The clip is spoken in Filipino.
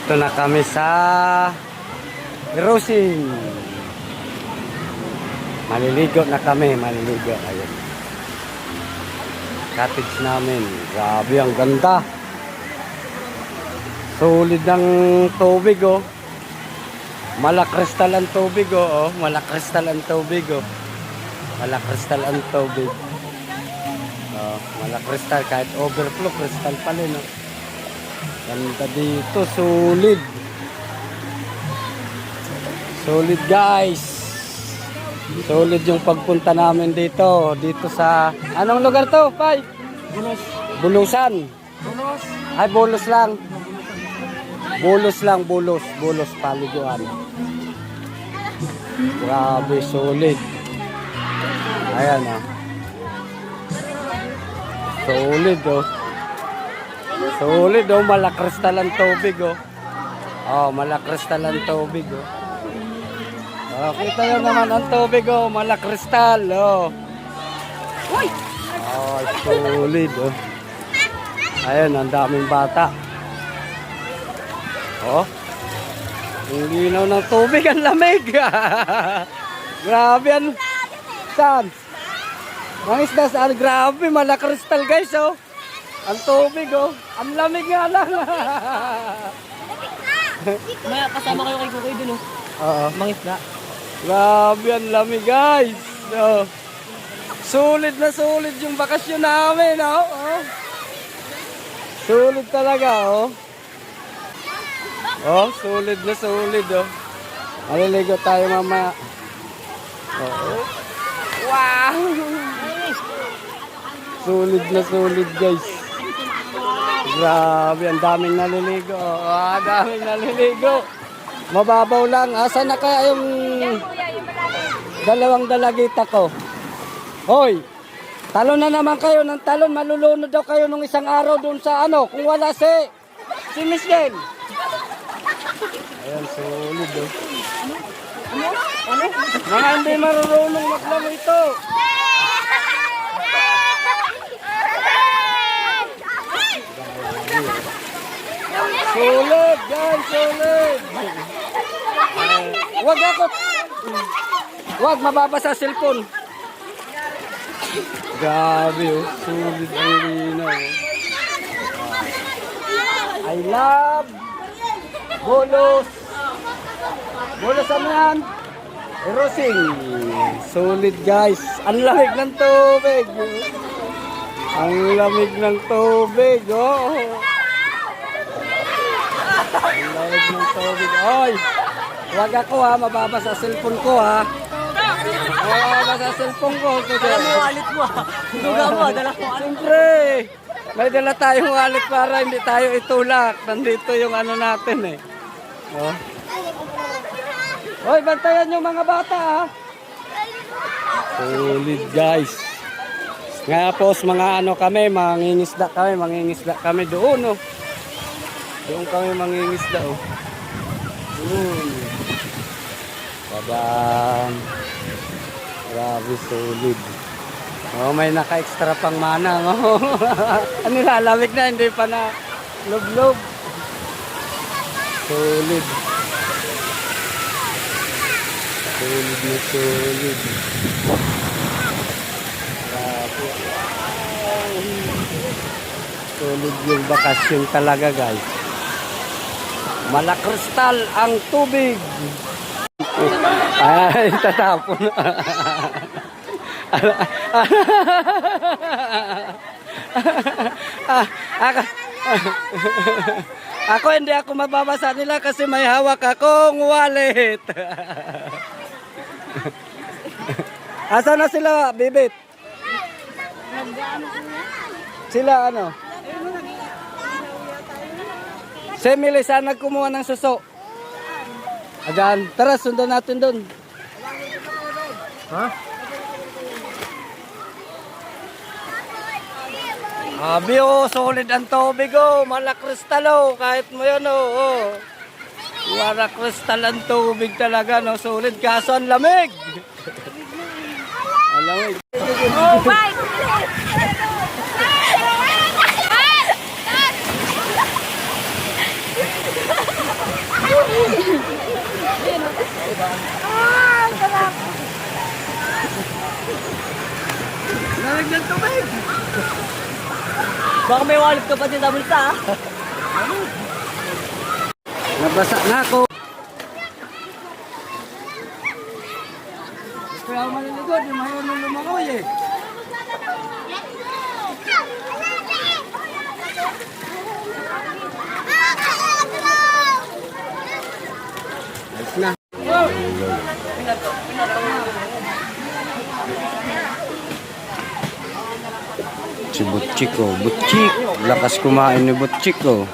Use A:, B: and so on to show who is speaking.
A: Dito na kami sa Rosing. Maliligo na kami, maliligo. Ayun. Cottage namin. Grabe, ang ganda. Solid ng tubig, oh. Malakristal ang tubig, oh. Malakristal ang tubig, oh. Malakristal ang tubig. Oh, malakristal. Kahit overflow, kristal pa rin, oh. Ganda dito, solid. Solid, guys. Solid yung pagpunta namin dito. Dito sa... Anong lugar to, Pai?
B: Bulos.
A: Bulusan.
B: Bulos.
A: Ay, Bulos lang. Bulos lang, Bulos. Bulos, paliguan. Grabe, solid. Ayan, oh. Solid, oh. Solid, oh. Malakristal ang tubig, oh. Oh, malakristal ang tubig, oh. Oh, kita nyo naman ang tubig, oh. Malakristal, oh.
C: Uy!
A: Oh, solid, oh. Ayan, ang daming bata. Oh. Ang linaw ng tubig, ang lamig. Grabe, ang... Saan? Ang isda saan? Grabe, malakristal, guys, oh. Ang tubig, oh. Ang lamig nga lang.
B: May kasama kayo kay Kukoy dun, oh.
A: Oo.
B: Mangisda.
A: Grabe, ang lamig, guys. Oh. Sulit na sulit yung bakasyon namin, oh. Oh. Sulit talaga, oh. Oh, sulit na sulit, oh. Maliligo tayo, mama. Oh. Wow! Sulit na sulit, guys. Grabe, ang daming naliligo. Oh, ang daming naliligo. Mababaw lang. Asa na kaya yung dalawang dalagita ko? Hoy, talon na naman kayo ng talon. Malulunod daw kayo nung isang araw doon sa ano. Kung wala si Miss Jen. Ayan, solid, oh. Mga hindi marunong maglaro ito. Solid, yan, solid. Wag ako. Wag, mababasa sa cellphone. Grabe, oh. Solid ang linaw, oh. I love Bulos. Bulos ano yan? Rosing. Solid, guys. Ang lamig ng tubig. Ang lamig ng tubig, oh. Ang lamig ng tubig. Oy, wag ako, ha. Mababasa sa cellphone ko, ha. Mababasa sa cellphone ko.
B: Alam mo, wallet mo, ah. Duga mo, dala ko.
A: Siyempre, may dala tayong wallet para hindi tayo itulak. Nandito yung ano natin, eh. Oh. Hoy, bantayan yung mga bata, ha. Solid, guys. Nga po, mga ano kami, mangingisda kami doon, oh. Doon kami mangingisda, oh. Babam. Grabe, solid. Oh, may naka-extra pang manang, oh. Ano, lalamig na, hindi pa na lub-lub. Solid. Solid na solid. Grabe. Solid yung bakasyon talaga, guys. Malakristal ang tubig. Ay, tatapon. Ako hindi ako mababasa nila kasi may hawak akong wallet. Asa na sila, Bibit? Sila ano? Si Emily, saan nagkumuha ng suso? Ayan, tara, sundan natin doon. Ha? Abi, oh, solid ang tubig, oh. Malakristal, oh. Kahit mo yan, oh. Malakristal ang tubig talaga, no. Solid, kaso ang lamig. Ang lamig.
C: Oh, bye!
B: ng tubig. Baka may wallet ka pa din sa bulsa, ha?
A: Nabasa na ako.
B: Kaya ako maliligot, yung marunong lumangoy eh.
A: Ayos na. Si Butchik oh. Butchik. Lakas kumain ni Butchik oh.